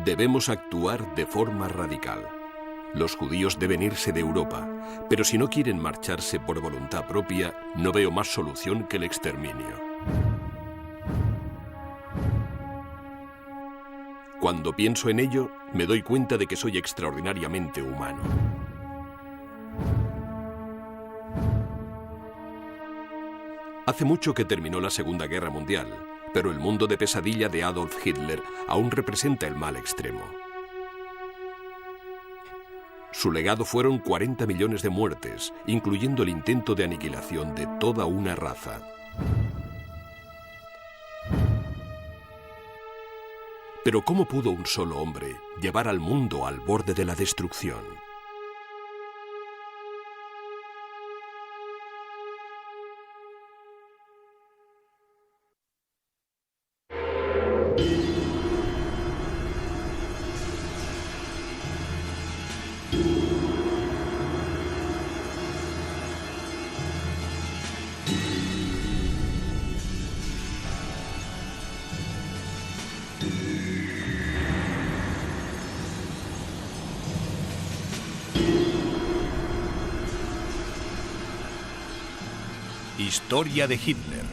Debemos actuar de forma radical. Los judíos deben irse de Europa, pero si no quieren marcharse por voluntad propia, no veo más solución que el exterminio. Cuando pienso en ello, me doy cuenta de que soy extraordinariamente humano. Hace mucho que terminó la Segunda Guerra Mundial, pero el mundo de pesadilla de Adolf Hitler aún representa el mal extremo. Su legado fueron 40 millones de muertes, incluyendo el intento de aniquilación de toda una raza. Pero ¿cómo pudo un solo hombre llevar al mundo al borde de la destrucción? Historia de Hitler.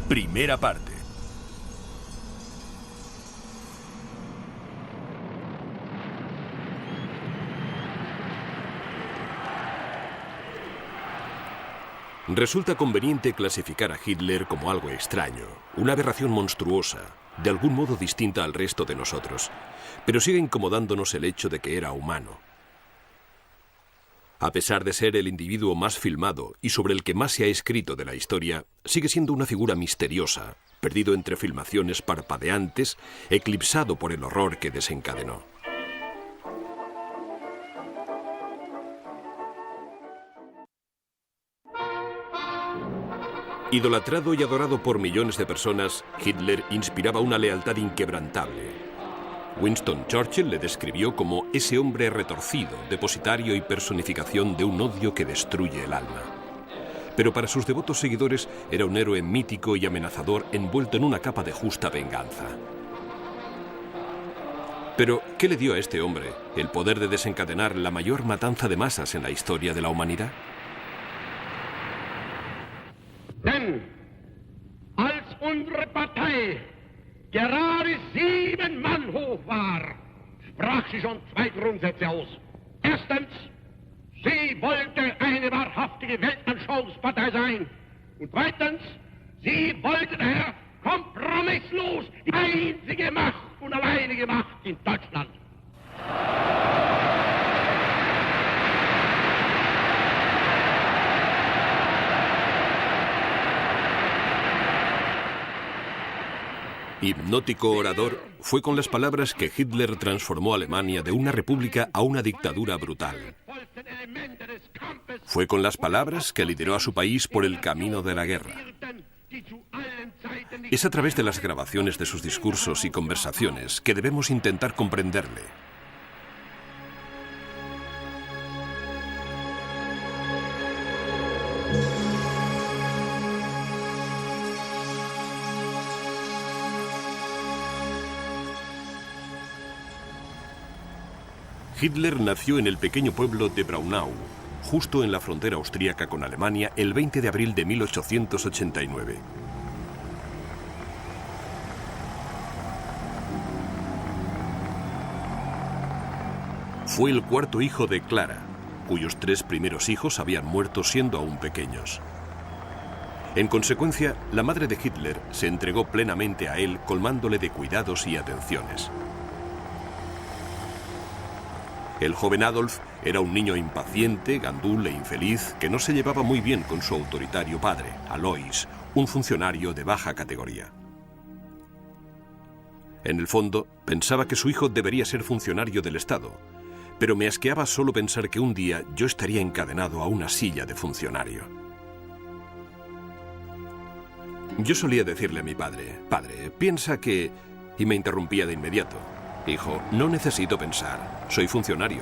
Primera parte. Resulta conveniente clasificar a Hitler como algo extraño, una aberración monstruosa, de algún modo distinta al resto de nosotros, pero sigue incomodándonos el hecho de que era humano. A pesar de ser el individuo más filmado y sobre el que más se ha escrito de la historia, sigue siendo una figura misteriosa, perdido entre filmaciones parpadeantes, eclipsado por el horror que desencadenó. Idolatrado y adorado por millones de personas, Hitler inspiraba una lealtad inquebrantable. Winston Churchill le describió como ese hombre retorcido, depositario y personificación de un odio que destruye el alma. Pero para sus devotos seguidores era un héroe mítico y amenazador envuelto en una capa de justa venganza. Pero, ¿qué le dio a este hombre el poder de desencadenar la mayor matanza de masas en la historia de la humanidad? Denn als unsere Partei gerade 7 Mann hoch war, sprach sie schon 2 Grundsätze aus. Erstens, sie wollte eine wahrhaftige Weltanschauungspartei sein. Und zweitens, sie wollte daher kompromisslos die einzige Macht und alleinige Macht in Deutschland. Hipnótico orador, fue con las palabras que Hitler transformó a Alemania de una república a una dictadura brutal. Fue con las palabras que lideró a su país por el camino de la guerra. Es a través de las grabaciones de sus discursos y conversaciones que debemos intentar comprenderle. Hitler nació en el pequeño pueblo de Braunau, justo en la frontera austríaca con Alemania, el 20 de abril de 1889. Fue el cuarto hijo de Clara, cuyos 3 primeros hijos habían muerto siendo aún pequeños. En consecuencia, la madre de Hitler se entregó plenamente a él, colmándole de cuidados y atenciones. El joven Adolf era un niño impaciente, gandul e infeliz que no se llevaba muy bien con su autoritario padre, Alois, un funcionario de baja categoría. En el fondo, pensaba que su hijo debería ser funcionario del Estado, pero me asqueaba solo pensar que un día yo estaría encadenado a una silla de funcionario. Yo solía decirle a mi padre, «Padre, piensa que...» y me interrumpía de inmediato. «Hijo, no necesito pensar, soy funcionario».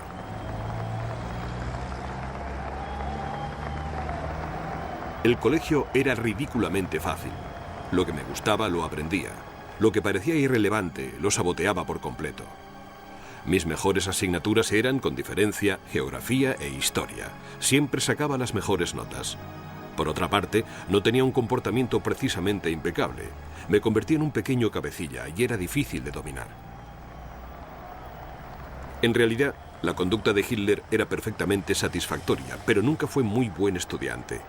El colegio era ridículamente fácil. Lo que me gustaba lo aprendía. Lo que parecía irrelevante lo saboteaba por completo. Mis mejores asignaturas eran, con diferencia, geografía e historia. Siempre sacaba las mejores notas. Por otra parte, no tenía un comportamiento precisamente impecable. Me convertí en un pequeño cabecilla y era difícil de dominar. En realidad, la conducta de Hitler era perfectamente satisfactoria, pero nunca fue muy buen estudiante.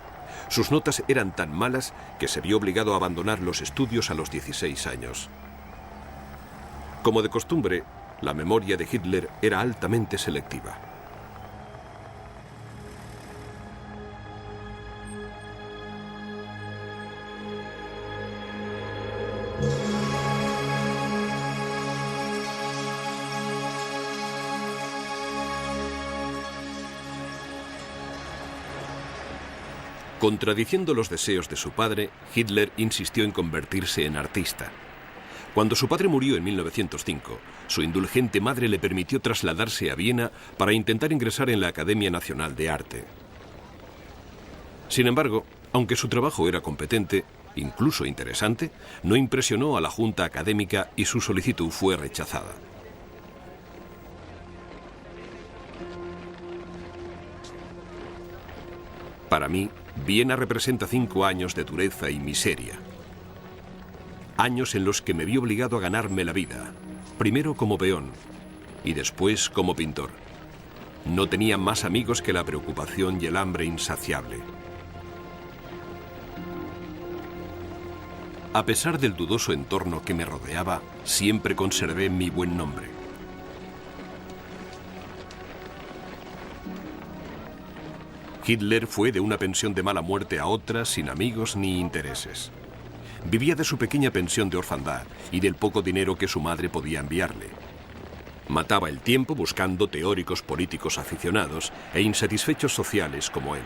Sus notas eran tan malas que se vio obligado a abandonar los estudios a los 16 años. Como de costumbre, la memoria de Hitler era altamente selectiva. Contradiciendo los deseos de su padre, Hitler insistió en convertirse en artista. Cuando su padre murió en 1905, su indulgente madre le permitió trasladarse a Viena para intentar ingresar en la Academia Nacional de Arte. Sin embargo, aunque su trabajo era competente, incluso interesante, no impresionó a la Junta Académica y su solicitud fue rechazada. Para mí, Viena representa 5 años de dureza y miseria. Años en los que me vi obligado a ganarme la vida, primero como peón y después como pintor. No tenía más amigos que la preocupación y el hambre insaciable. A pesar del dudoso entorno que me rodeaba, siempre conservé mi buen nombre. Hitler fue de una pensión de mala muerte a otra sin amigos ni intereses. Vivía de su pequeña pensión de orfandad y del poco dinero que su madre podía enviarle. Mataba el tiempo buscando teóricos políticos aficionados e insatisfechos sociales como él.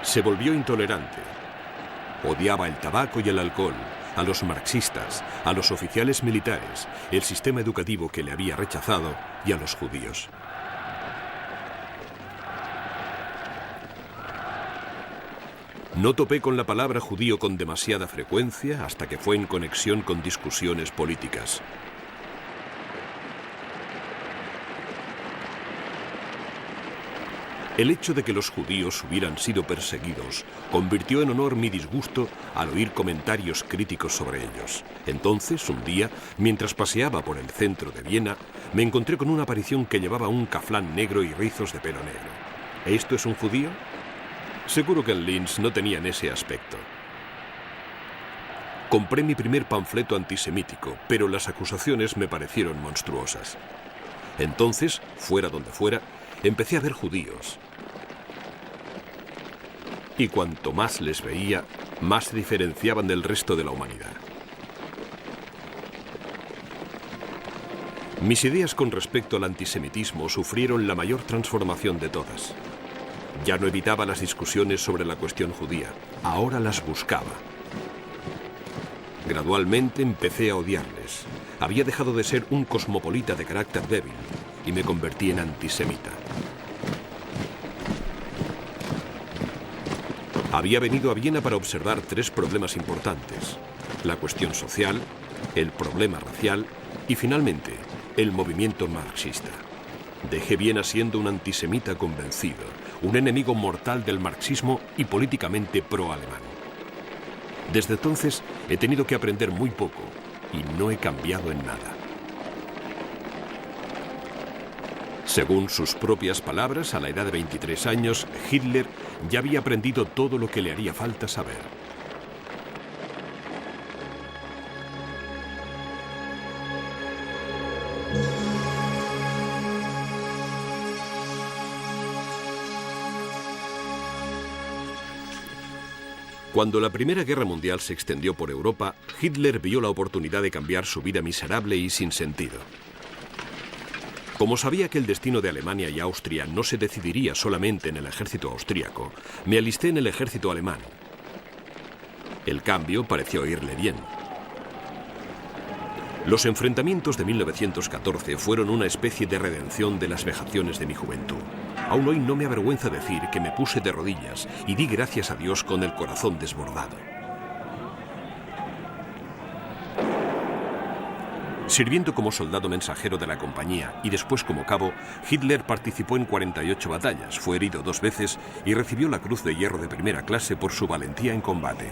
Se volvió intolerante. Odiaba el tabaco y el alcohol, a los marxistas, a los oficiales militares, el sistema educativo que le había rechazado y a los judíos. No topé con la palabra judío con demasiada frecuencia hasta que fue en conexión con discusiones políticas. El hecho de que los judíos hubieran sido perseguidos convirtió en honor mi disgusto al oír comentarios críticos sobre ellos. Entonces, un día, mientras paseaba por el centro de Viena, me encontré con una aparición que llevaba un caflán negro y rizos de pelo negro. ¿Esto es un judío? Seguro que en Linz no tenían ese aspecto. Compré mi primer panfleto antisemítico, pero las acusaciones me parecieron monstruosas. Entonces, fuera donde fuera, empecé a ver judíos. Y cuanto más les veía, más se diferenciaban del resto de la humanidad. Mis ideas con respecto al antisemitismo sufrieron la mayor transformación de todas. Ya no evitaba las discusiones sobre la cuestión judía, ahora las buscaba. Gradualmente empecé a odiarles. Había dejado de ser un cosmopolita de carácter débil y me convertí en antisemita. Había venido a Viena para observar 3 problemas importantes: la cuestión social, el problema racial y, finalmente, el movimiento marxista. Dejé Viena siendo un antisemita convencido, un enemigo mortal del marxismo y políticamente pro-alemán. Desde entonces he tenido que aprender muy poco y no he cambiado en nada. Según sus propias palabras, a la edad de 23 años, Hitler ya había aprendido todo lo que le haría falta saber. Cuando la Primera Guerra Mundial se extendió por Europa, Hitler vio la oportunidad de cambiar su vida miserable y sin sentido. Como sabía que el destino de Alemania y Austria no se decidiría solamente en el ejército austríaco, me alisté en el ejército alemán. El cambio pareció irle bien. Los enfrentamientos de 1914 fueron una especie de redención de las vejaciones de mi juventud. Aún hoy no me avergüenza decir que me puse de rodillas y di gracias a Dios con el corazón desbordado. Sirviendo como soldado mensajero de la compañía y después como cabo, Hitler participó en 48 batallas, fue herido 2 veces y recibió la Cruz de Hierro de primera clase por su valentía en combate.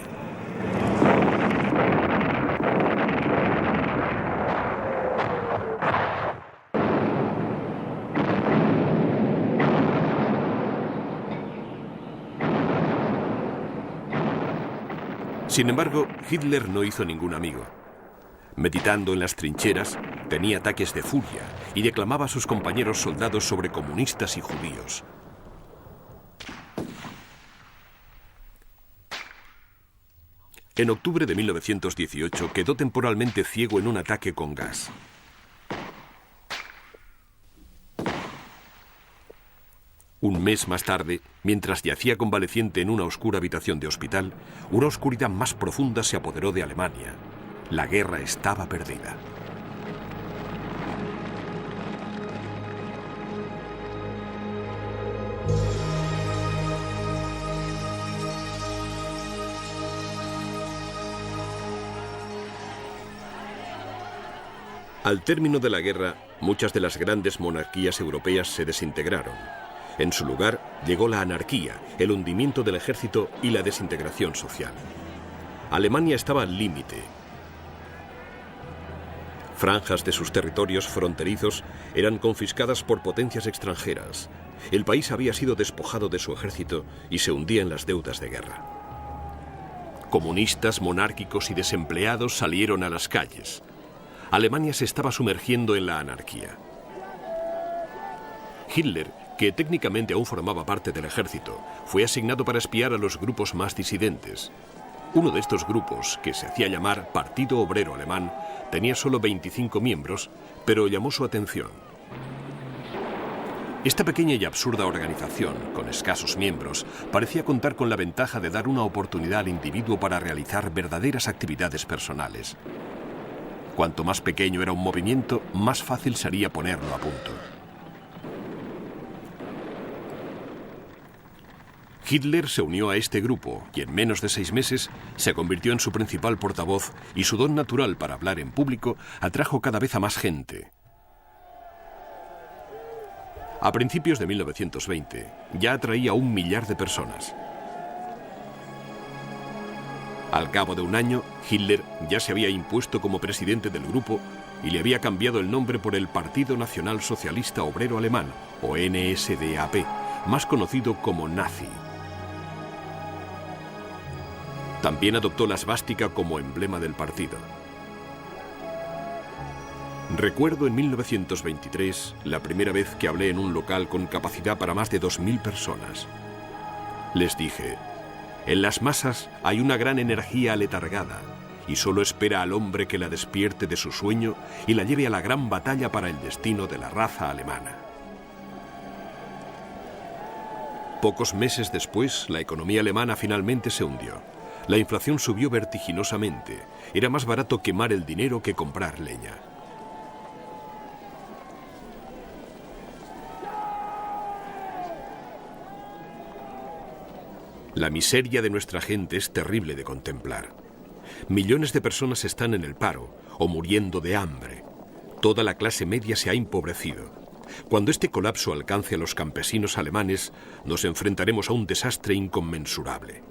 Sin embargo, Hitler no hizo ningún amigo. Meditando en las trincheras, tenía ataques de furia y declamaba a sus compañeros soldados sobre comunistas y judíos. En octubre de 1918 quedó temporalmente ciego en un ataque con gas. Un mes más tarde, mientras yacía convaleciente en una oscura habitación de hospital, una oscuridad más profunda se apoderó de Alemania. La guerra estaba perdida. Al término de la guerra, muchas de las grandes monarquías europeas se desintegraron. En su lugar llegó la anarquía, el hundimiento del ejército y la desintegración social. Alemania estaba al límite. Franjas de sus territorios fronterizos eran confiscadas por potencias extranjeras. El país había sido despojado de su ejército y se hundía en las deudas de guerra. Comunistas, monárquicos y desempleados salieron a las calles. Alemania se estaba sumergiendo en la anarquía. Hitler, que técnicamente aún formaba parte del ejército, fue asignado para espiar a los grupos más disidentes. Uno de estos grupos, que se hacía llamar Partido Obrero Alemán, tenía solo 25 miembros, pero llamó su atención. Esta pequeña y absurda organización, con escasos miembros, parecía contar con la ventaja de dar una oportunidad al individuo para realizar verdaderas actividades personales. Cuanto más pequeño era un movimiento, más fácil sería ponerlo a punto. Hitler se unió a este grupo y en menos de 6 meses se convirtió en su principal portavoz y su don natural para hablar en público atrajo cada vez a más gente. A principios de 1920 ya atraía a 1 millar de personas. Al cabo de un año, Hitler ya se había impuesto como presidente del grupo y le había cambiado el nombre por el Partido Nacional Socialista Obrero Alemán, o NSDAP, más conocido como nazi. También adoptó la svástica como emblema del partido. Recuerdo en 1923 la primera vez que hablé en un local con capacidad para más de 2000 personas. Les dije: en las masas hay una gran energía aletargada y solo espera al hombre que la despierte de su sueño y la lleve a la gran batalla para el destino de la raza alemana. Pocos meses después, la economía alemana finalmente se hundió. La inflación subió vertiginosamente. Era más barato quemar el dinero que comprar leña. La miseria de nuestra gente es terrible de contemplar. Millones de personas están en el paro o muriendo de hambre. Toda la clase media se ha empobrecido. Cuando este colapso alcance a los campesinos alemanes, nos enfrentaremos a un desastre inconmensurable.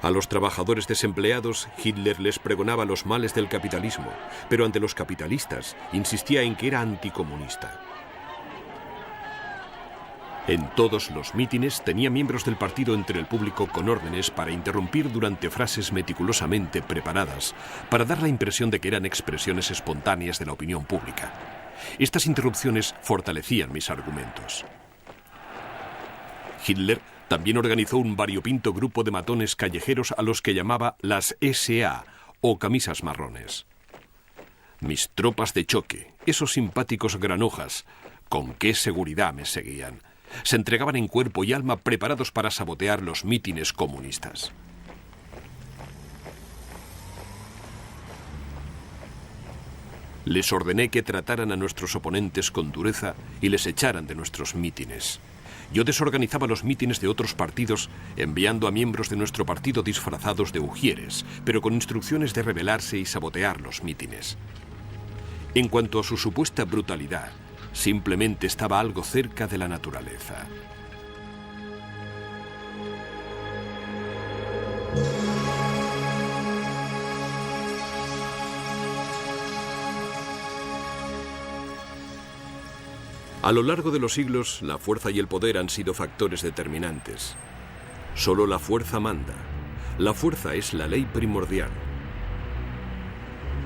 A los trabajadores desempleados, Hitler les pregonaba los males del capitalismo, pero ante los capitalistas insistía en que era anticomunista. En todos los mítines tenía miembros del partido entre el público con órdenes para interrumpir durante frases meticulosamente preparadas, para dar la impresión de que eran expresiones espontáneas de la opinión pública. Estas interrupciones fortalecían mis argumentos. Hitler también organizó un variopinto grupo de matones callejeros a los que llamaba las SA, o camisas marrones. Mis tropas de choque, esos simpáticos granujas, con qué seguridad me seguían. Se entregaban en cuerpo y alma preparados para sabotear los mítines comunistas. Les ordené que trataran a nuestros oponentes con dureza y les echaran de nuestros mítines. Yo desorganizaba los mítines de otros partidos, enviando a miembros de nuestro partido disfrazados de ujieres, pero con instrucciones de rebelarse y sabotear los mítines. En cuanto a su supuesta brutalidad, simplemente estaba algo cerca de la naturaleza. A lo largo de los siglos, la fuerza y el poder han sido factores determinantes. Solo la fuerza manda. La fuerza es la ley primordial.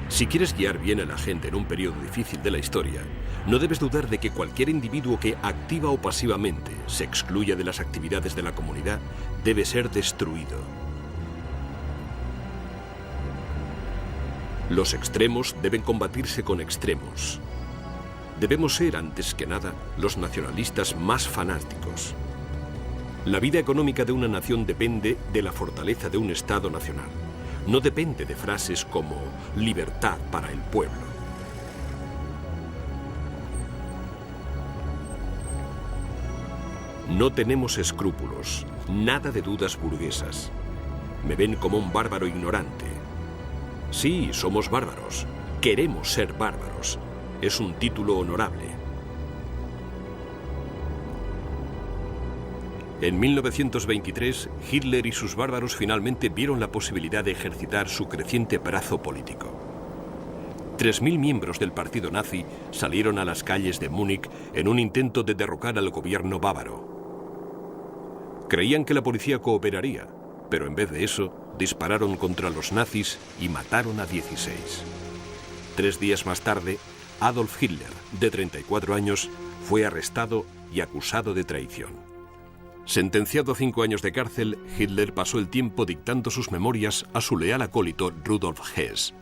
Si quieres guiar bien a la gente en un periodo difícil de la historia, no debes dudar de que cualquier individuo que activa o pasivamente se excluya de las actividades de la comunidad debe ser destruido. Los extremos deben combatirse con extremos. Debemos ser, antes que nada, los nacionalistas más fanáticos. La vida económica de una nación depende de la fortaleza de un Estado nacional. No depende de frases como libertad para el pueblo. No tenemos escrúpulos, nada de dudas burguesas. Me ven como un bárbaro ignorante. Sí, somos bárbaros. Queremos ser bárbaros. Es un título honorable. En 1923, Hitler y sus bárbaros finalmente vieron la posibilidad de ejercitar su creciente brazo político. 3.000 miembros del partido nazi salieron a las calles de Múnich en un intento de derrocar al gobierno bávaro. Creían que la policía cooperaría, pero en vez de eso, dispararon contra los nazis y mataron a 16. 3 días más tarde, Adolf Hitler, de 34 años, fue arrestado y acusado de traición. Sentenciado a 5 años de cárcel, Hitler pasó el tiempo dictando sus memorias a su leal acólito Rudolf Hess.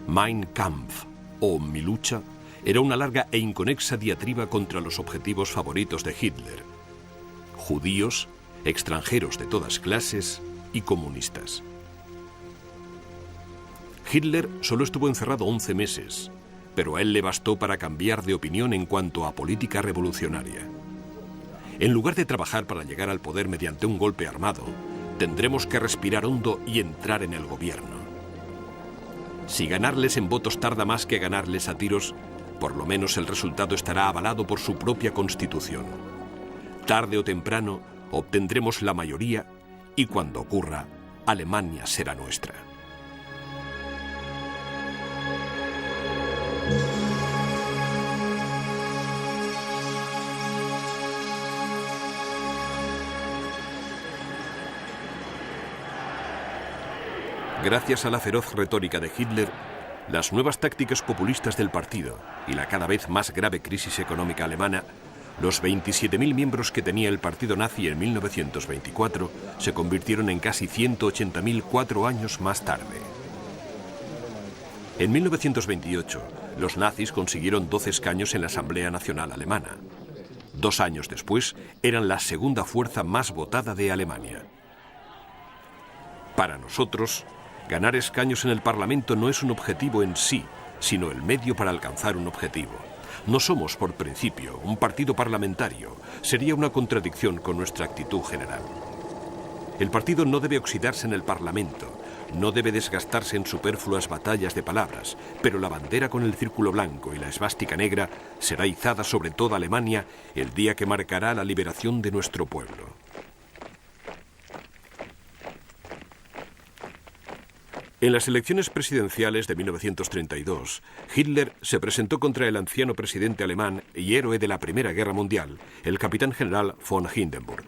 Mein Kampf, o Mi lucha, era una larga e inconexa diatriba contra los objetivos favoritos de Hitler: judíos, extranjeros de todas clases y comunistas. Hitler solo estuvo encerrado 11 meses, pero a él le bastó para cambiar de opinión en cuanto a política revolucionaria. En lugar de trabajar para llegar al poder mediante un golpe armado, tendremos que respirar hondo y entrar en el gobierno. Si ganarles en votos tarda más que ganarles a tiros, por lo menos el resultado estará avalado por su propia constitución. Tarde o temprano obtendremos la mayoría y cuando ocurra, Alemania será nuestra. Gracias a la feroz retórica de Hitler, las nuevas tácticas populistas del partido y la cada vez más grave crisis económica alemana, los 27.000 miembros que tenía el partido nazi en 1924 se convirtieron en casi 180.000 4 años más tarde. En 1928, los nazis consiguieron 12 escaños en la Asamblea Nacional Alemana. 2 años después, eran la segunda fuerza más votada de Alemania. Para nosotros, ganar escaños en el Parlamento no es un objetivo en sí, sino el medio para alcanzar un objetivo. No somos, por principio, un partido parlamentario. Sería una contradicción con nuestra actitud general. El partido no debe oxidarse en el Parlamento, no debe desgastarse en superfluas batallas de palabras, pero la bandera con el círculo blanco y la esvástica negra será izada sobre toda Alemania el día que marcará la liberación de nuestro pueblo. En las elecciones presidenciales de 1932, Hitler se presentó contra el anciano presidente alemán y héroe de la Primera Guerra Mundial, el capitán general von Hindenburg.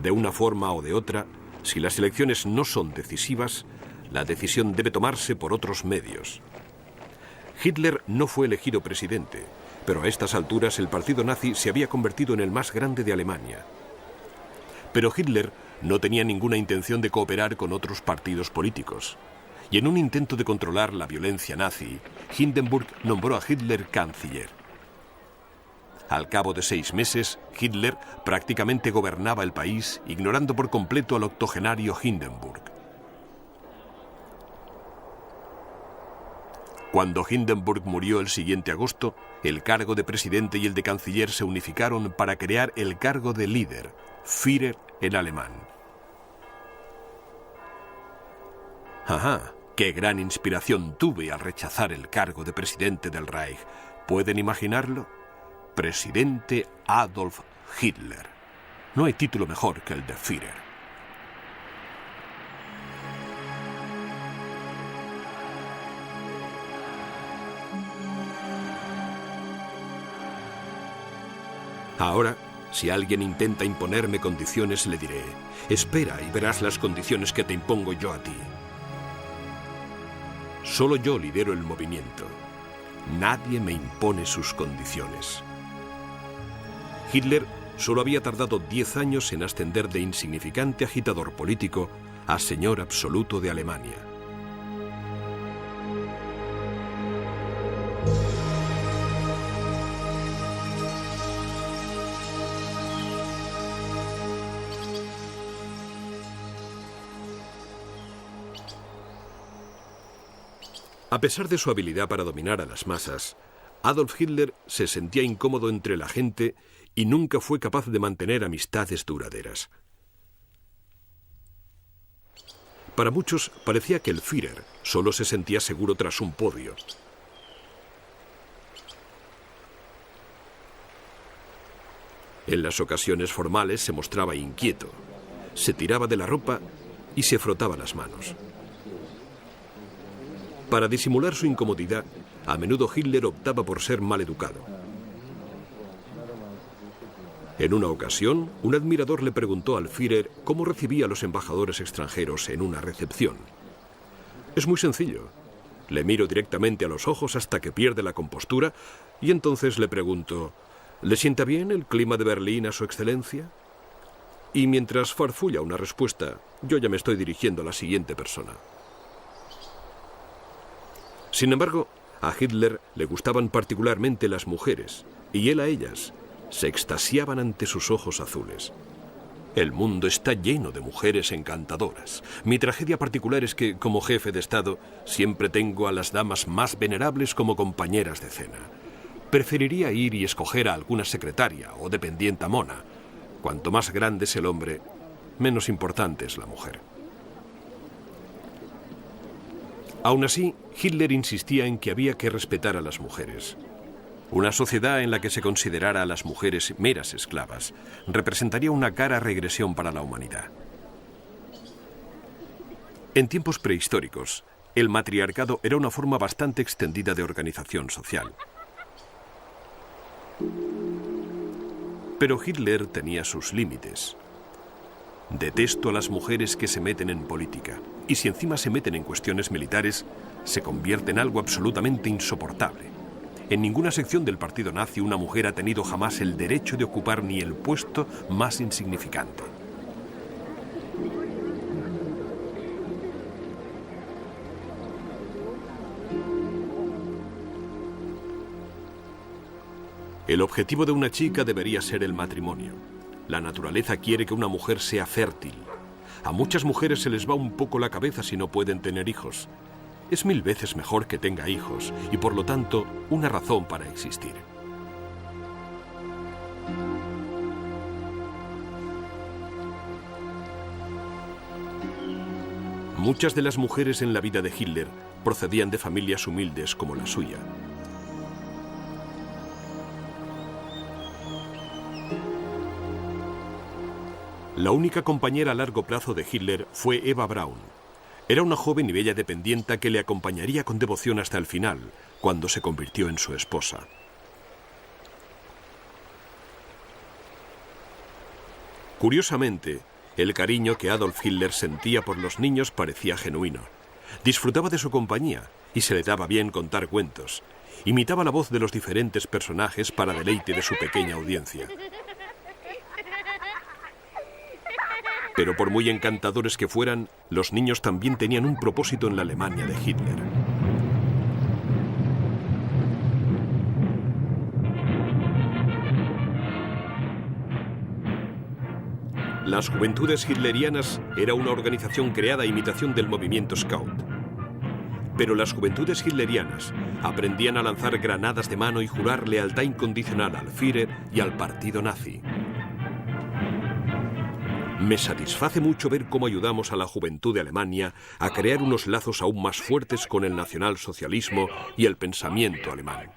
De una forma o de otra, si las elecciones no son decisivas, la decisión debe tomarse por otros medios. Hitler no fue elegido presidente, pero a estas alturas el partido nazi se había convertido en el más grande de Alemania. Pero Hitler no tenía ninguna intención de cooperar con otros partidos políticos. Y en un intento de controlar la violencia nazi, Hindenburg nombró a Hitler canciller. Al cabo de 6 meses, Hitler prácticamente gobernaba el país, ignorando por completo al octogenario Hindenburg. Cuando Hindenburg murió el siguiente agosto, el cargo de presidente y el de canciller se unificaron para crear el cargo de líder, Führer en alemán. ¡Ajá! ¡Qué gran inspiración tuve al rechazar el cargo de presidente del Reich! ¿Pueden imaginarlo? Presidente Adolf Hitler. No hay título mejor que el de Führer. Ahora, si alguien intenta imponerme condiciones, le diré: espera y verás las condiciones que te impongo yo a ti. Solo yo lidero el movimiento. Nadie me impone sus condiciones. Hitler solo había tardado 10 años en ascender de insignificante agitador político a señor absoluto de Alemania. A pesar de su habilidad para dominar a las masas, Adolf Hitler se sentía incómodo entre la gente y nunca fue capaz de mantener amistades duraderas. Para muchos parecía que el Führer solo se sentía seguro tras un podio. En las ocasiones formales se mostraba inquieto, se tiraba de la ropa y se frotaba las manos. Para disimular su incomodidad, a menudo Hitler optaba por ser maleducado. En una ocasión, un admirador le preguntó al Führer cómo recibía a los embajadores extranjeros en una recepción. Es muy sencillo. Le miro directamente a los ojos hasta que pierde la compostura y entonces le pregunto: ¿le sienta bien el clima de Berlín a su excelencia? Y mientras farfulla una respuesta, yo ya me estoy dirigiendo a la siguiente persona. Sin embargo, a Hitler le gustaban particularmente las mujeres, y él a ellas. Se extasiaban ante sus ojos azules. El mundo está lleno de mujeres encantadoras. Mi tragedia particular es que, como jefe de Estado, siempre tengo a las damas más venerables como compañeras de cena. Preferiría ir y escoger a alguna secretaria o dependienta mona. Cuanto más grande es el hombre, menos importante es la mujer. Aún así, Hitler insistía en que había que respetar a las mujeres. Una sociedad en la que se considerara a las mujeres meras esclavas representaría una cara regresión para la humanidad. En tiempos prehistóricos, el matriarcado era una forma bastante extendida de organización social. Pero Hitler tenía sus límites. Detesto a las mujeres que se meten en política, y si encima se meten en cuestiones militares, se convierte en algo absolutamente insoportable. En ninguna sección del partido nazi una mujer ha tenido jamás el derecho de ocupar ni el puesto más insignificante. El objetivo de una chica debería ser el matrimonio. La naturaleza quiere que una mujer sea fértil. A muchas mujeres se les va un poco la cabeza si no pueden tener hijos. Es 1000 veces mejor que tenga hijos y, por lo tanto, una razón para existir. Muchas de las mujeres en la vida de Hitler procedían de familias humildes como la suya. La única compañera a largo plazo de Hitler fue Eva Braun. Era una joven y bella dependienta que le acompañaría con devoción hasta el final, cuando se convirtió en su esposa. Curiosamente, el cariño que Adolf Hitler sentía por los niños parecía genuino. Disfrutaba de su compañía y se le daba bien contar cuentos. Imitaba la voz de los diferentes personajes para deleite de su pequeña audiencia. Pero por muy encantadores que fueran, los niños también tenían un propósito en la Alemania de Hitler. Las Juventudes Hitlerianas era una organización creada a imitación del movimiento Scout. Pero las juventudes hitlerianas aprendían a lanzar granadas de mano y jurar lealtad incondicional al Führer y al partido nazi. Me satisface mucho ver cómo ayudamos a la juventud de Alemania a crear unos lazos aún más fuertes con el nacionalsocialismo y el pensamiento alemán.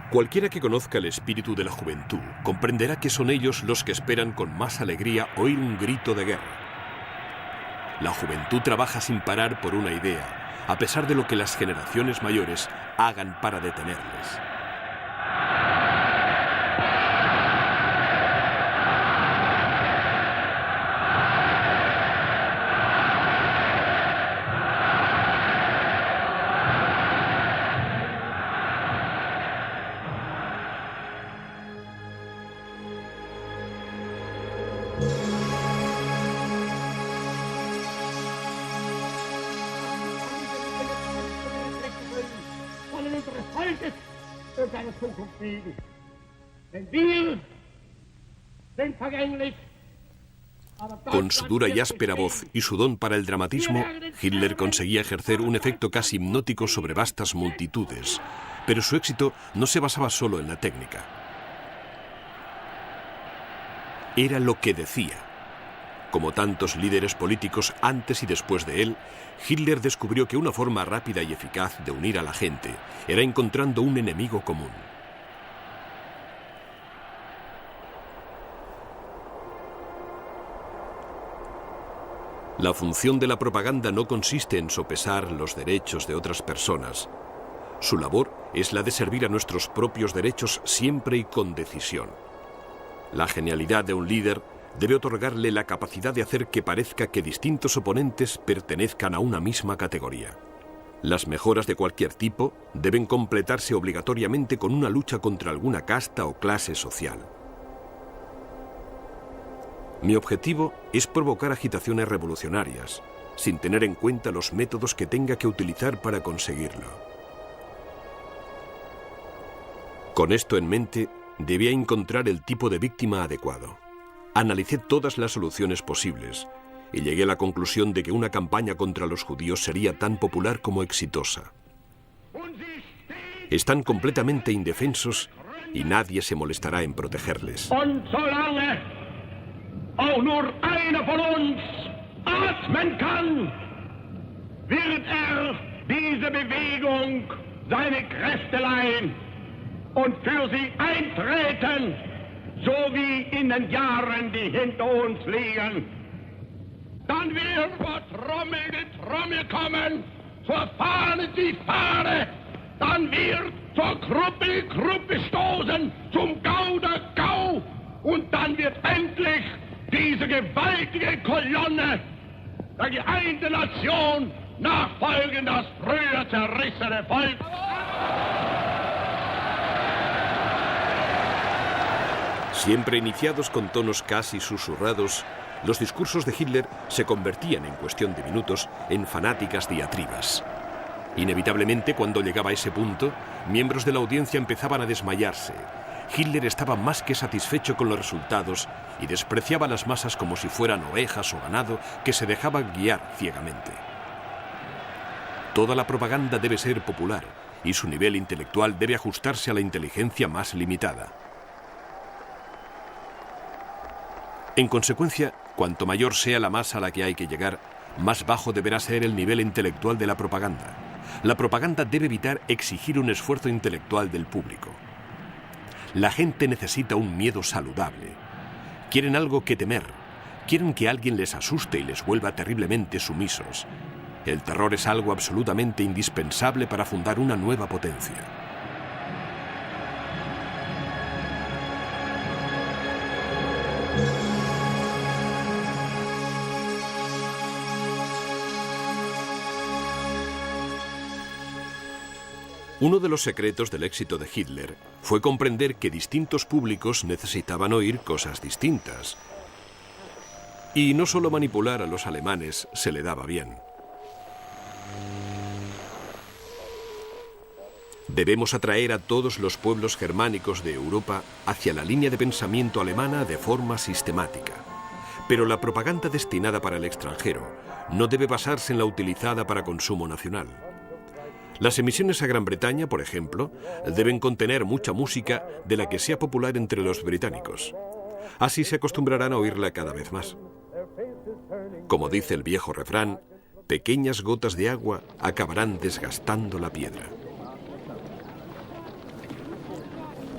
Cualquiera que conozca el espíritu de la juventud comprenderá que son ellos los que esperan con más alegría oír un grito de guerra. La juventud trabaja sin parar por una idea, a pesar de lo que las generaciones mayores hagan para detenerles. Con su dura y áspera voz y su don para el dramatismo, Hitler conseguía ejercer un efecto casi hipnótico sobre vastas multitudes. Pero su éxito no se basaba solo en la técnica. Era lo que decía. Como tantos líderes políticos antes y después de él, Hitler descubrió que una forma rápida y eficaz de unir a la gente era encontrando un enemigo común. La función de la propaganda no consiste en sopesar los derechos de otras personas. Su labor es la de servir a nuestros propios derechos siempre y con decisión. La genialidad de un líder debe otorgarle la capacidad de hacer que parezca que distintos oponentes pertenezcan a una misma categoría. Las mejoras de cualquier tipo deben completarse obligatoriamente con una lucha contra alguna casta o clase social. Mi objetivo es provocar agitaciones revolucionarias, sin tener en cuenta los métodos que tenga que utilizar para conseguirlo. Con esto en mente, debía encontrar el tipo de víctima adecuado. Analicé todas las soluciones posibles y llegué a la conclusión de que una campaña contra los judíos sería tan popular como exitosa. Están completamente indefensos y nadie se molestará en protegerles. Auch nur einer von uns atmen kann, wird diese Bewegung seine Kräfte leihen und für sie eintreten, so wie in den Jahren, die hinter uns liegen. Dann wird vor Trommel die Trommel kommen, zur Fahne die Fahne, dann wird zur Gruppe die Gruppe stoßen, zum Gau der Gau und dann wird endlich diese gewaltige Kolonne der geeinten Nation nachfolgen, das früher zerrissene Volk. Siempre iniciados con tonos casi susurrados, los discursos de Hitler se convertían en cuestión de minutos en fanáticas diatribas. Inevitablemente, cuando llegaba a ese punto, miembros de la audiencia empezaban a desmayarse. Hitler estaba más que satisfecho con los resultados y despreciaba a las masas como si fueran ovejas o ganado que se dejaban guiar ciegamente. Toda la propaganda debe ser popular y su nivel intelectual debe ajustarse a la inteligencia más limitada. En consecuencia, cuanto mayor sea la masa a la que hay que llegar, más bajo deberá ser el nivel intelectual de la propaganda. La propaganda debe evitar exigir un esfuerzo intelectual del público. La gente necesita un miedo saludable. Quieren algo que temer. Quieren que alguien les asuste y les vuelva terriblemente sumisos. El terror es algo absolutamente indispensable para fundar una nueva potencia. Uno de los secretos del éxito de Hitler fue comprender que distintos públicos necesitaban oír cosas distintas. Y no solo manipular a los alemanes se le daba bien. Debemos atraer a todos los pueblos germánicos de Europa hacia la línea de pensamiento alemana de forma sistemática. Pero la propaganda destinada para el extranjero no debe basarse en la utilizada para consumo nacional. Las emisiones a Gran Bretaña, por ejemplo, deben contener mucha música de la que sea popular entre los británicos. Así se acostumbrarán a oírla cada vez más. Como dice el viejo refrán, pequeñas gotas de agua acabarán desgastando la piedra.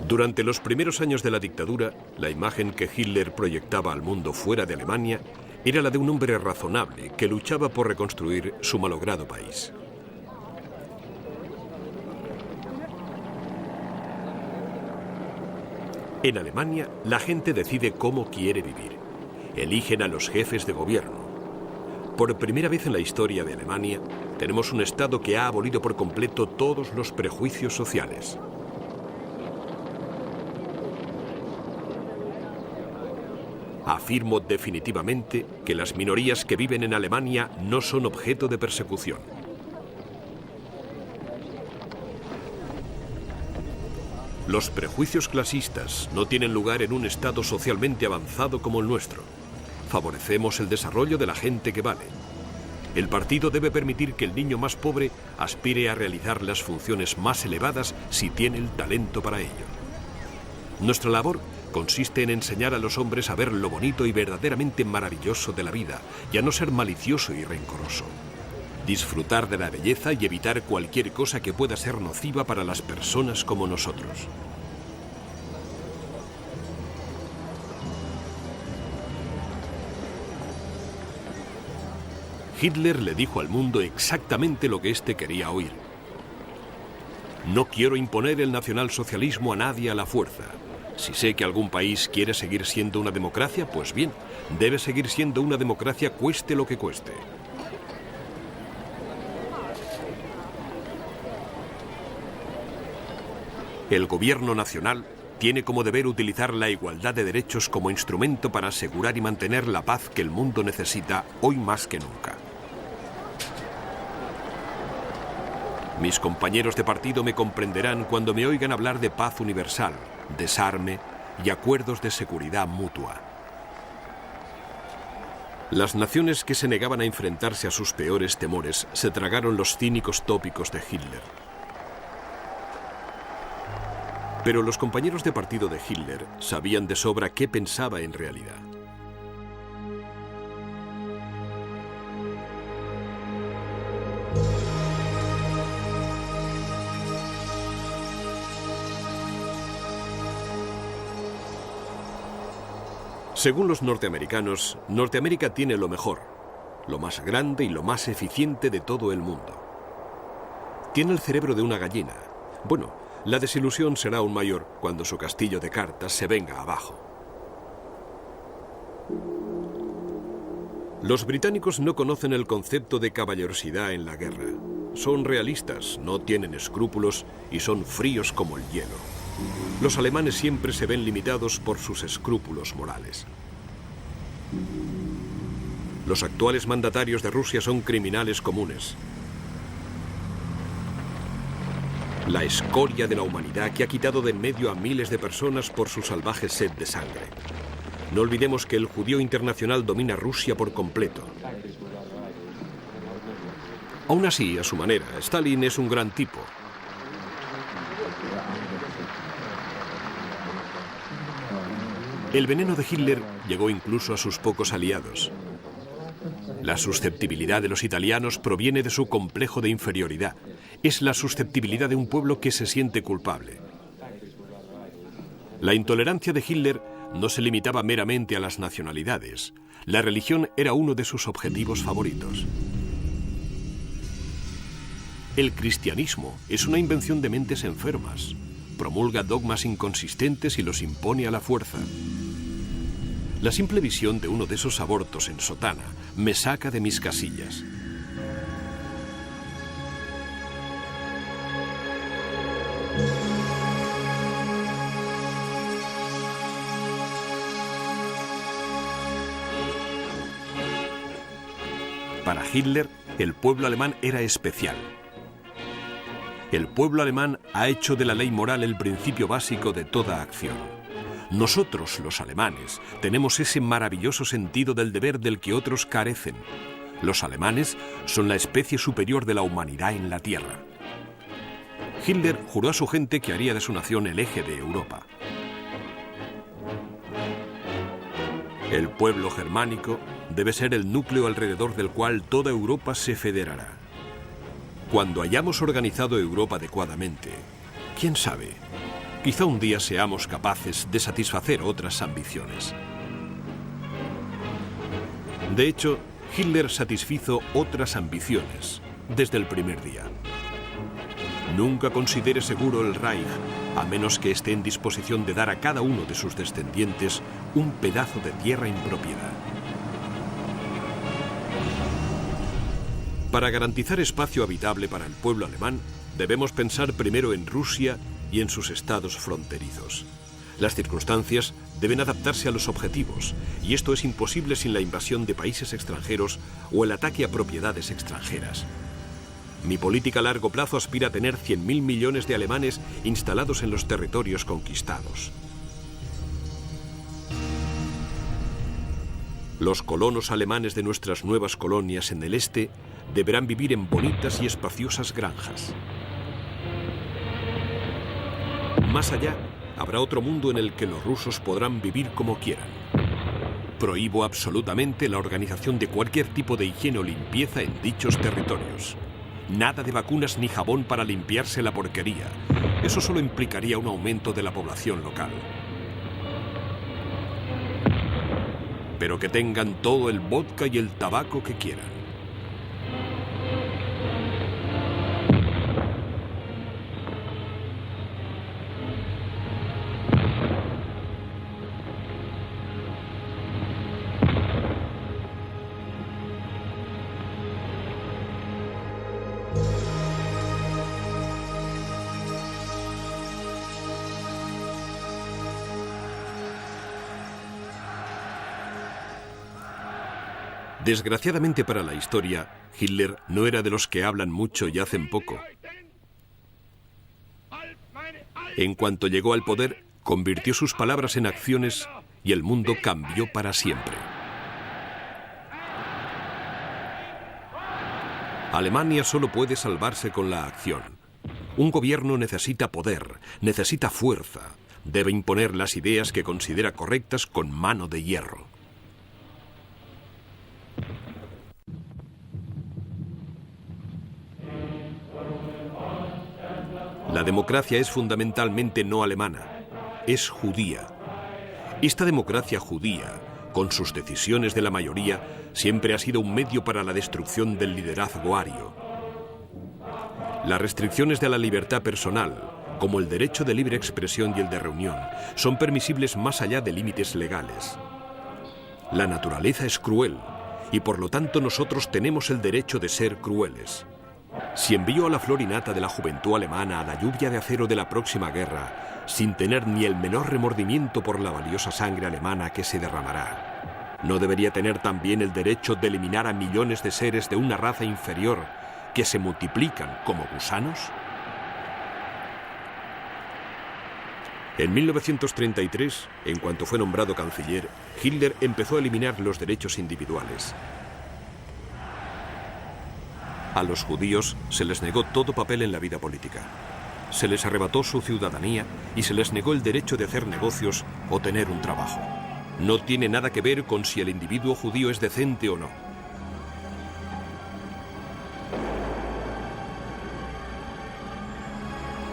Durante los primeros años de la dictadura, la imagen que Hitler proyectaba al mundo fuera de Alemania era la de un hombre razonable que luchaba por reconstruir su malogrado país. En Alemania, la gente decide cómo quiere vivir. Eligen a los jefes de gobierno. Por primera vez en la historia de Alemania, tenemos un Estado que ha abolido por completo todos los prejuicios sociales. Afirmo definitivamente que las minorías que viven en Alemania no son objeto de persecución. Los prejuicios clasistas no tienen lugar en un Estado socialmente avanzado como el nuestro. Favorecemos el desarrollo de la gente que vale. El partido debe permitir que el niño más pobre aspire a realizar las funciones más elevadas si tiene el talento para ello. Nuestra labor consiste en enseñar a los hombres a ver lo bonito y verdaderamente maravilloso de la vida y a no ser malicioso y rencoroso. Disfrutar de la belleza y evitar cualquier cosa que pueda ser nociva para las personas como nosotros. Hitler le dijo al mundo exactamente lo que éste quería oír. No quiero imponer el nacionalsocialismo a nadie a la fuerza. Si sé que algún país quiere seguir siendo una democracia, pues bien, debe seguir siendo una democracia cueste lo que cueste. El gobierno nacional tiene como deber utilizar la igualdad de derechos como instrumento para asegurar y mantener la paz que el mundo necesita hoy más que nunca. Mis compañeros de partido me comprenderán cuando me oigan hablar de paz universal, desarme y acuerdos de seguridad mutua. Las naciones que se negaban a enfrentarse a sus peores temores se tragaron los cínicos tópicos de Hitler. Pero los compañeros de partido de Hitler sabían de sobra qué pensaba en realidad. Según los norteamericanos, Norteamérica tiene lo mejor, lo más grande y lo más eficiente de todo el mundo. Tiene el cerebro de una gallina. Bueno, la desilusión será aún mayor cuando su castillo de cartas se venga abajo. Los británicos no conocen el concepto de caballerosidad en la guerra. Son realistas, no tienen escrúpulos y son fríos como el hielo. Los alemanes siempre se ven limitados por sus escrúpulos morales. Los actuales mandatarios de Rusia son criminales comunes. La escoria de la humanidad que ha quitado de en medio a miles de personas por su salvaje sed de sangre. No olvidemos que el judío internacional domina Rusia por completo. Aún así, a su manera, Stalin es un gran tipo. El veneno de Hitler llegó incluso a sus pocos aliados. La susceptibilidad de los italianos proviene de su complejo de inferioridad. Es la susceptibilidad de un pueblo que se siente culpable. La intolerancia de Hitler no se limitaba meramente a las nacionalidades. La religión era uno de sus objetivos favoritos. El cristianismo es una invención de mentes enfermas. Promulga dogmas inconsistentes y los impone a la fuerza. La simple visión de uno de esos abortos en sotana me saca de mis casillas. Para Hitler, el pueblo alemán era especial. El pueblo alemán ha hecho de la ley moral el principio básico de toda acción. Nosotros, los alemanes, tenemos ese maravilloso sentido del deber del que otros carecen. Los alemanes son la especie superior de la humanidad en la Tierra. Hitler juró a su gente que haría de su nación el eje de Europa. El pueblo germánico debe ser el núcleo alrededor del cual toda Europa se federará. Cuando hayamos organizado Europa adecuadamente, quién sabe, quizá un día seamos capaces de satisfacer otras ambiciones. De hecho, Hitler satisfizo otras ambiciones desde el primer día. Nunca considere seguro el Reich, a menos que esté en disposición de dar a cada uno de sus descendientes un pedazo de tierra en propiedad. Para garantizar espacio habitable para el pueblo alemán, debemos pensar primero en Rusia y en sus estados fronterizos. Las circunstancias deben adaptarse a los objetivos, y esto es imposible sin la invasión de países extranjeros o el ataque a propiedades extranjeras. Mi política a largo plazo aspira a tener 100.000 millones de alemanes instalados en los territorios conquistados. Los colonos alemanes de nuestras nuevas colonias en el este deberán vivir en bonitas y espaciosas granjas. Más allá, habrá otro mundo en el que los rusos podrán vivir como quieran. Prohíbo absolutamente la organización de cualquier tipo de higiene o limpieza en dichos territorios. Nada de vacunas ni jabón para limpiarse la porquería. Eso solo implicaría un aumento de la población local. Pero que tengan todo el vodka y el tabaco que quieran. Desgraciadamente para la historia, Hitler no era de los que hablan mucho y hacen poco. En cuanto llegó al poder, convirtió sus palabras en acciones y el mundo cambió para siempre. Alemania solo puede salvarse con la acción. Un gobierno necesita poder, necesita fuerza. Debe imponer las ideas que considera correctas con mano de hierro. La democracia es fundamentalmente no alemana, es judía. Esta democracia judía, con sus decisiones de la mayoría, siempre ha sido un medio para la destrucción del liderazgo ario. Las restricciones de la libertad personal, como el derecho de libre expresión y el de reunión, son permisibles más allá de límites legales. La naturaleza es cruel, y por lo tanto nosotros tenemos el derecho de ser crueles. Si envío a la flor y nata de la juventud alemana a la lluvia de acero de la próxima guerra, sin tener ni el menor remordimiento por la valiosa sangre alemana que se derramará, ¿no debería tener también el derecho de eliminar a millones de seres de una raza inferior que se multiplican como gusanos? En 1933, en cuanto fue nombrado canciller, Hitler empezó a eliminar los derechos individuales. A los judíos se les negó todo papel en la vida política. Se les arrebató su ciudadanía y se les negó el derecho de hacer negocios o tener un trabajo. No tiene nada que ver con si el individuo judío es decente o no.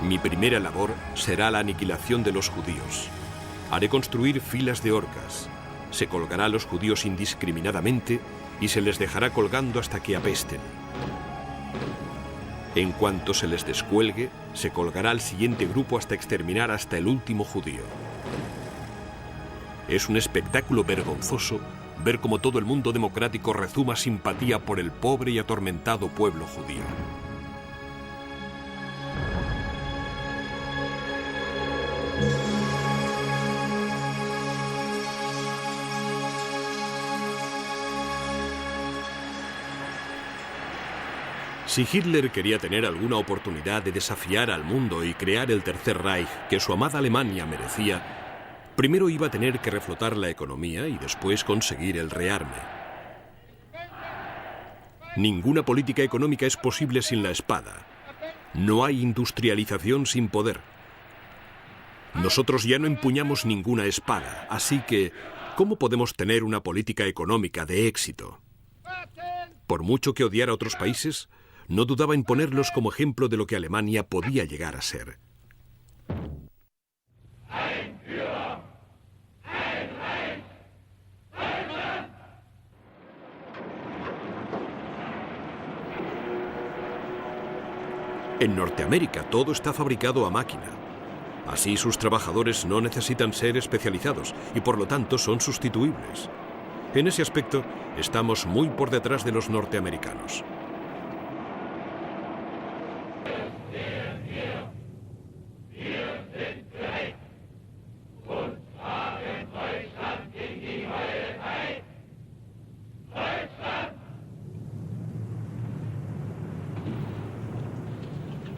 Mi primera labor será la aniquilación de los judíos. Haré construir filas de horcas. Se colgará a los judíos indiscriminadamente y se les dejará colgando hasta que apesten. En cuanto se les descuelgue, se colgará al siguiente grupo hasta exterminar hasta el último judío. Es un espectáculo vergonzoso ver cómo todo el mundo democrático rezuma simpatía por el pobre y atormentado pueblo judío. Si Hitler quería tener alguna oportunidad de desafiar al mundo y crear el Tercer Reich que su amada Alemania merecía, Primero iba a tener que reflotar la economía y después conseguir el rearme. Ninguna política económica es posible sin la espada. No hay industrialización sin poder. Nosotros ya no empuñamos ninguna espada, así que, ¿cómo podemos tener una política económica de éxito? Por mucho que odiara a otros países, no dudaba en ponerlos como ejemplo de lo que Alemania podía llegar a ser. En Norteamérica todo está fabricado a máquina. Así sus trabajadores no necesitan ser especializados y por lo tanto son sustituibles. En ese aspecto estamos muy por detrás de los norteamericanos.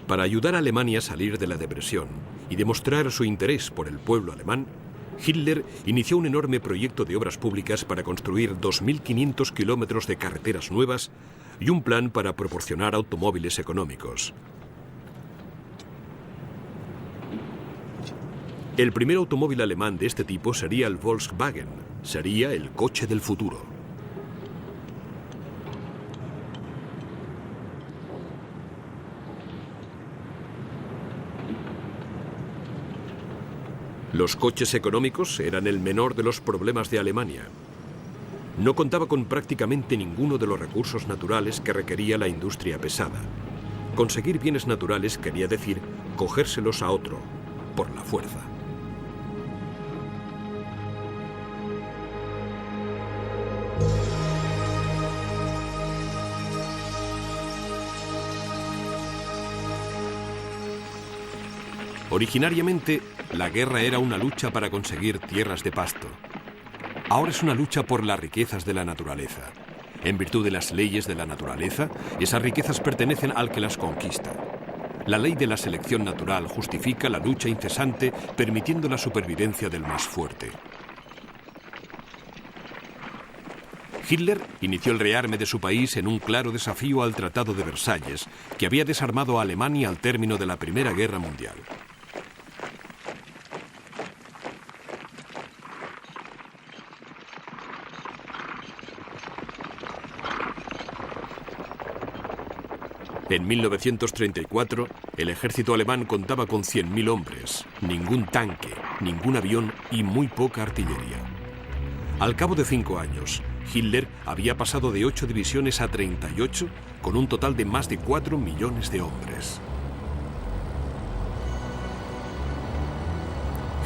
Para ayudar a Alemania a salir de la depresión y demostrar su interés por el pueblo alemán, Hitler inició un enorme proyecto de obras públicas para construir 2.500 kilómetros de carreteras nuevas y un plan para proporcionar automóviles económicos. El primer automóvil alemán de este tipo sería el Volkswagen, sería el coche del futuro. Los coches económicos eran el menor de los problemas de Alemania. No contaba con prácticamente ninguno de los recursos naturales que requería la industria pesada. Conseguir bienes naturales quería decir cogérselos a otro, por la fuerza. Originariamente, la guerra era una lucha para conseguir tierras de pasto. Ahora es una lucha por las riquezas de la naturaleza. En virtud de las leyes de la naturaleza, esas riquezas pertenecen al que las conquista. La ley de la selección natural justifica la lucha incesante, permitiendo la supervivencia del más fuerte. Hitler inició el rearme de su país en un claro desafío al Tratado de Versalles, que había desarmado a Alemania al término de la Primera Guerra Mundial. En 1934, el ejército alemán contaba con 100.000 hombres, ningún tanque, ningún avión y muy poca artillería. Al cabo de 5 años, Hitler había pasado de 8 divisiones a 38, con un total de más de 4 millones de hombres.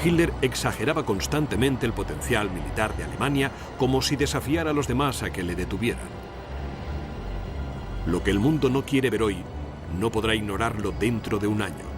Hitler exageraba constantemente el potencial militar de Alemania como si desafiara a los demás a que le detuvieran. Lo que el mundo no quiere ver hoy, no podrá ignorarlo dentro de un año.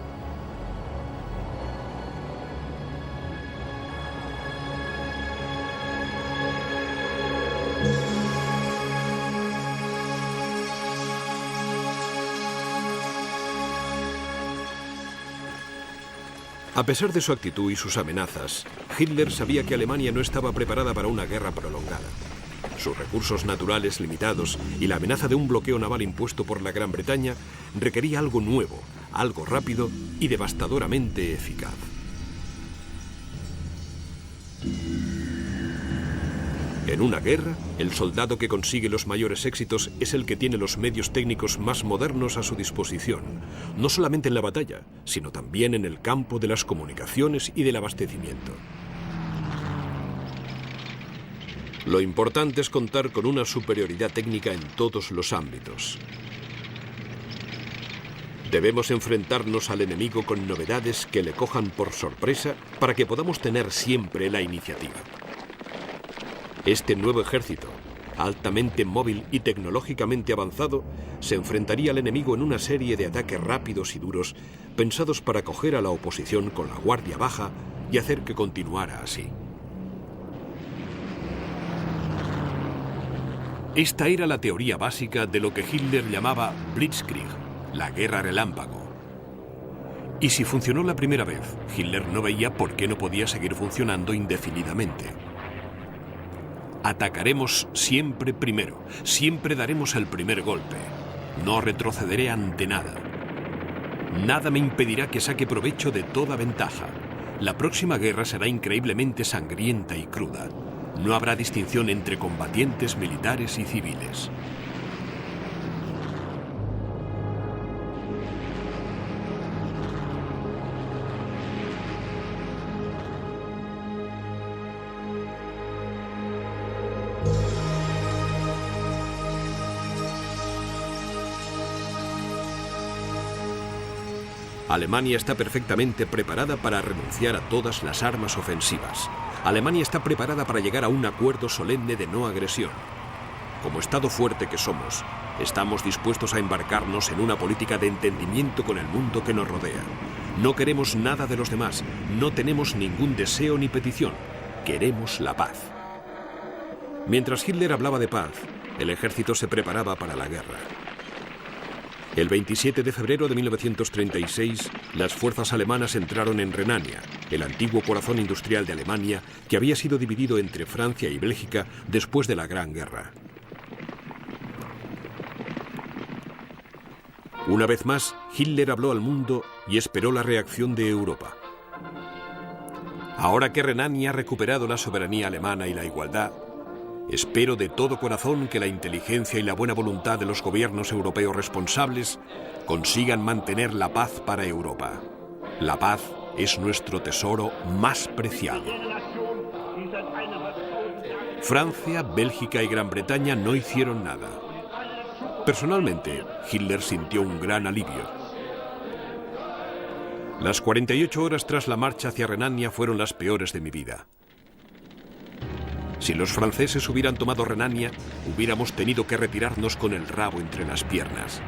A pesar de su actitud y sus amenazas, Hitler sabía que Alemania no estaba preparada para una guerra prolongada. Sus recursos naturales limitados y la amenaza de un bloqueo naval impuesto por la Gran Bretaña requería algo nuevo, algo rápido y devastadoramente eficaz. En una guerra, el soldado que consigue los mayores éxitos es el que tiene los medios técnicos más modernos a su disposición, no solamente en la batalla, sino también en el campo de las comunicaciones y del abastecimiento. Lo importante es contar con una superioridad técnica en todos los ámbitos. Debemos enfrentarnos al enemigo con novedades que le cojan por sorpresa para que podamos tener siempre la iniciativa. Este nuevo ejército, altamente móvil y tecnológicamente avanzado, se enfrentaría al enemigo en una serie de ataques rápidos y duros, pensados para coger a la oposición con la guardia baja y hacer que continuara así. Esta era la teoría básica de lo que Hitler llamaba Blitzkrieg, la guerra relámpago. Y si funcionó la primera vez, Hitler no veía por qué no podía seguir funcionando indefinidamente. Atacaremos siempre primero, siempre daremos el primer golpe. No retrocederé ante nada. Nada me impedirá que saque provecho de toda ventaja. La próxima guerra será increíblemente sangrienta y cruda. No habrá distinción entre combatientes militares y civiles. Alemania está perfectamente preparada para renunciar a todas las armas ofensivas. Alemania está preparada para llegar a un acuerdo solemne de no agresión. Como Estado fuerte que somos, estamos dispuestos a embarcarnos en una política de entendimiento con el mundo que nos rodea. No queremos nada de los demás, no tenemos ningún deseo ni petición. Queremos la paz. Mientras Hitler hablaba de paz, el ejército se preparaba para la guerra. El 27 de febrero de 1936, las fuerzas alemanas entraron en Renania, el antiguo corazón industrial de Alemania, que había sido dividido entre Francia y Bélgica después de la Gran Guerra. Una vez más, Hitler habló al mundo y esperó la reacción de Europa. Ahora que Renania ha recuperado la soberanía alemana y la igualdad, espero de todo corazón que la inteligencia y la buena voluntad de los gobiernos europeos responsables consigan mantener la paz para Europa. La paz es nuestro tesoro más preciado. Francia, Bélgica y Gran Bretaña no hicieron nada. Personalmente, Hitler sintió un gran alivio. Las 48 horas tras la marcha hacia Renania fueron las peores de mi vida. Si los franceses hubieran tomado Renania, hubiéramos tenido que retirarnos con el rabo entre las piernas.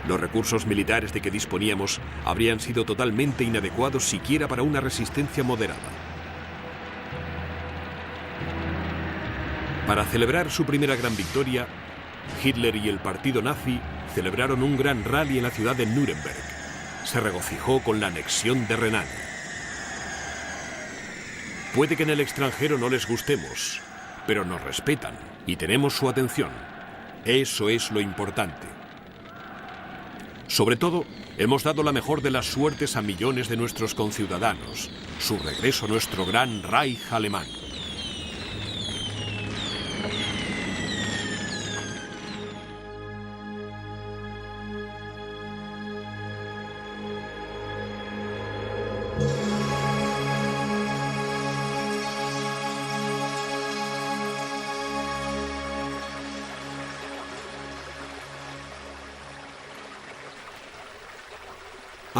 Los recursos militares de que disponíamos habrían sido totalmente inadecuados siquiera para una resistencia moderada. Para celebrar su primera gran victoria, Hitler y el partido nazi celebraron un gran rally en la ciudad de Nuremberg. Se regocijó con la anexión de Renania. Puede que en el extranjero no les gustemos, pero nos respetan y tenemos su atención. Eso es lo importante. Sobre todo, hemos dado la mejor de las suertes a millones de nuestros conciudadanos, su regreso a nuestro gran Reich alemán.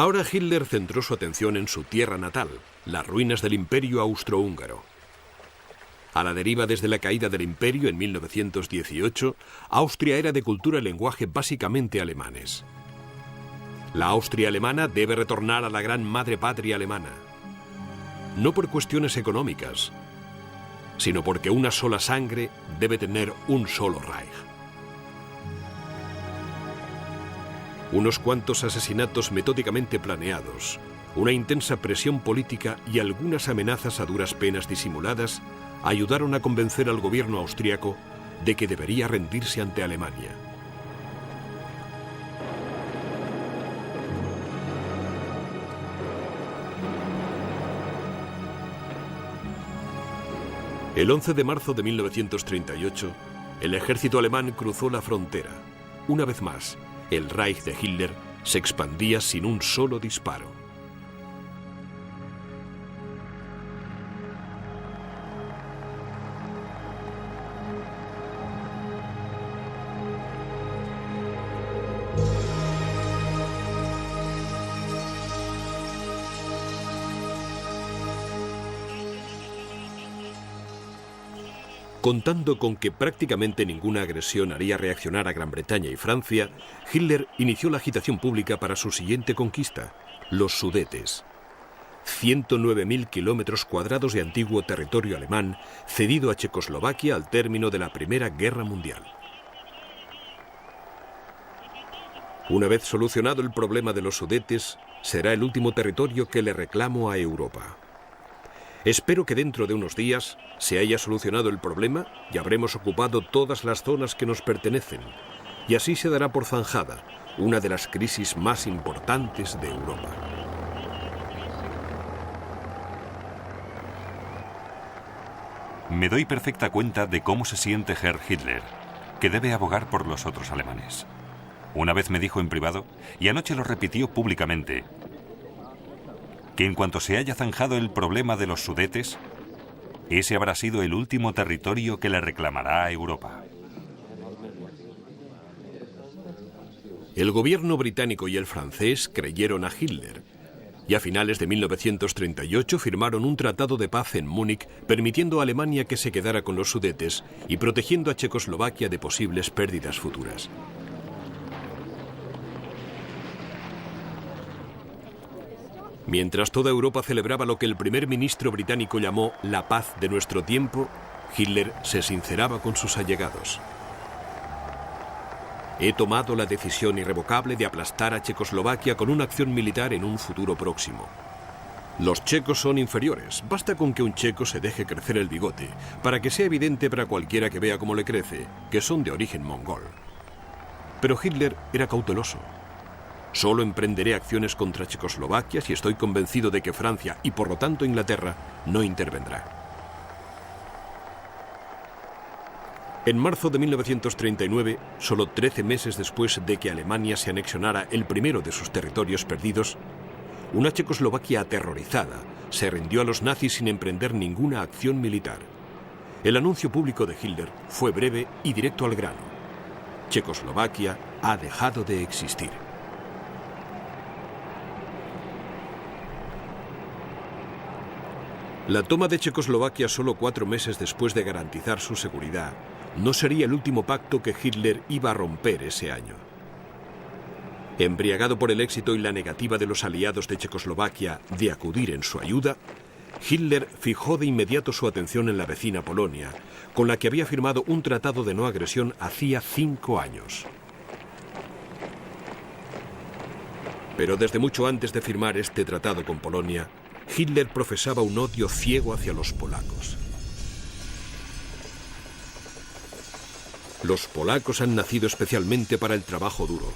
Ahora Hitler centró su atención en su tierra natal, las ruinas del Imperio Austrohúngaro. A la deriva desde la caída del Imperio en 1918, Austria era de cultura y lenguaje básicamente alemanes. La Austria alemana debe retornar a la gran madre patria alemana. No por cuestiones económicas, sino porque una sola sangre debe tener un solo Reich. Unos cuantos asesinatos metódicamente planeados, una intensa presión política y algunas amenazas a duras penas disimuladas ayudaron a convencer al gobierno austriaco de que debería rendirse ante Alemania. El 11 de marzo de 1938, el ejército alemán cruzó la frontera. Una vez más, el Reich de Hitler se expandía sin un solo disparo. Contando con que prácticamente ninguna agresión haría reaccionar a Gran Bretaña y Francia, Hitler inició la agitación pública para su siguiente conquista, los Sudetes. 109.000 kilómetros cuadrados de antiguo territorio alemán cedido a Checoslovaquia al término de la Primera Guerra Mundial. Una vez solucionado el problema de los Sudetes, será el último territorio que le reclamo a Europa. Espero que dentro de unos días se haya solucionado el problema y habremos ocupado todas las zonas que nos pertenecen, y así se dará por zanjada una de las crisis más importantes de Europa. Me doy perfecta cuenta de cómo se siente Herr Hitler, que debe abogar por los otros alemanes. Una vez me dijo en privado, y anoche lo repitió públicamente, que en cuanto se haya zanjado el problema de los Sudetes, ese habrá sido el último territorio que le reclamará a Europa. El gobierno británico y el francés creyeron a Hitler, y a finales de 1938 firmaron un tratado de paz en Múnich, permitiendo a Alemania que se quedara con los Sudetes y protegiendo a Checoslovaquia de posibles pérdidas futuras. Mientras toda Europa celebraba lo que el primer ministro británico llamó la paz de nuestro tiempo, Hitler se sinceraba con sus allegados. He tomado la decisión irrevocable de aplastar a Checoslovaquia con una acción militar en un futuro próximo. Los checos son inferiores. Basta con que un checo se deje crecer el bigote para que sea evidente para cualquiera que vea cómo le crece que son de origen mongol. Pero Hitler era cauteloso. Solo emprenderé acciones contra Checoslovaquia si estoy convencido de que Francia y por lo tanto Inglaterra no intervendrá. En marzo de 1939, solo 13 meses después de que Alemania se anexionara el primero de sus territorios perdidos, una Checoslovaquia aterrorizada se rindió a los nazis sin emprender ninguna acción militar. El anuncio público de Hitler fue breve y directo al grano. Checoslovaquia ha dejado de existir. La toma de Checoslovaquia solo 4 meses después de garantizar su seguridad no sería el último pacto que Hitler iba a romper ese año. Embriagado por el éxito y la negativa de los aliados de Checoslovaquia de acudir en su ayuda, Hitler fijó de inmediato su atención en la vecina Polonia, con la que había firmado un tratado de no agresión hacía 5 años. Pero desde mucho antes de firmar este tratado con Polonia, Hitler profesaba un odio ciego hacia los polacos. Los polacos han nacido especialmente para el trabajo duro.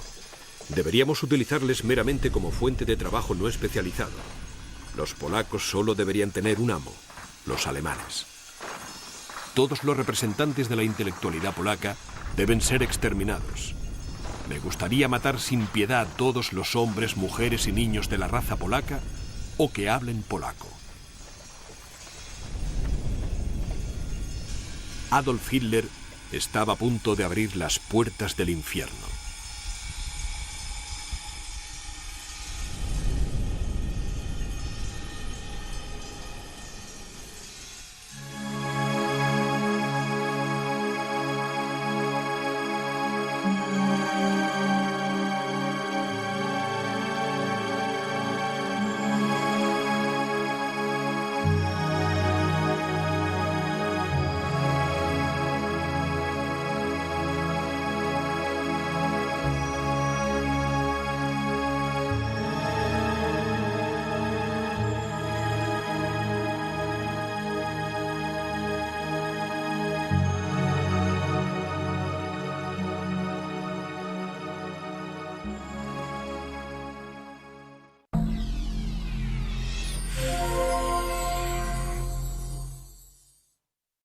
Deberíamos utilizarles meramente como fuente de trabajo no especializado. Los polacos solo deberían tener un amo, los alemanes. Todos los representantes de la intelectualidad polaca deben ser exterminados. Me gustaría matar sin piedad a todos los hombres, mujeres y niños de la raza polaca o que hablen polaco. Adolf Hitler estaba a punto de abrir las puertas del infierno.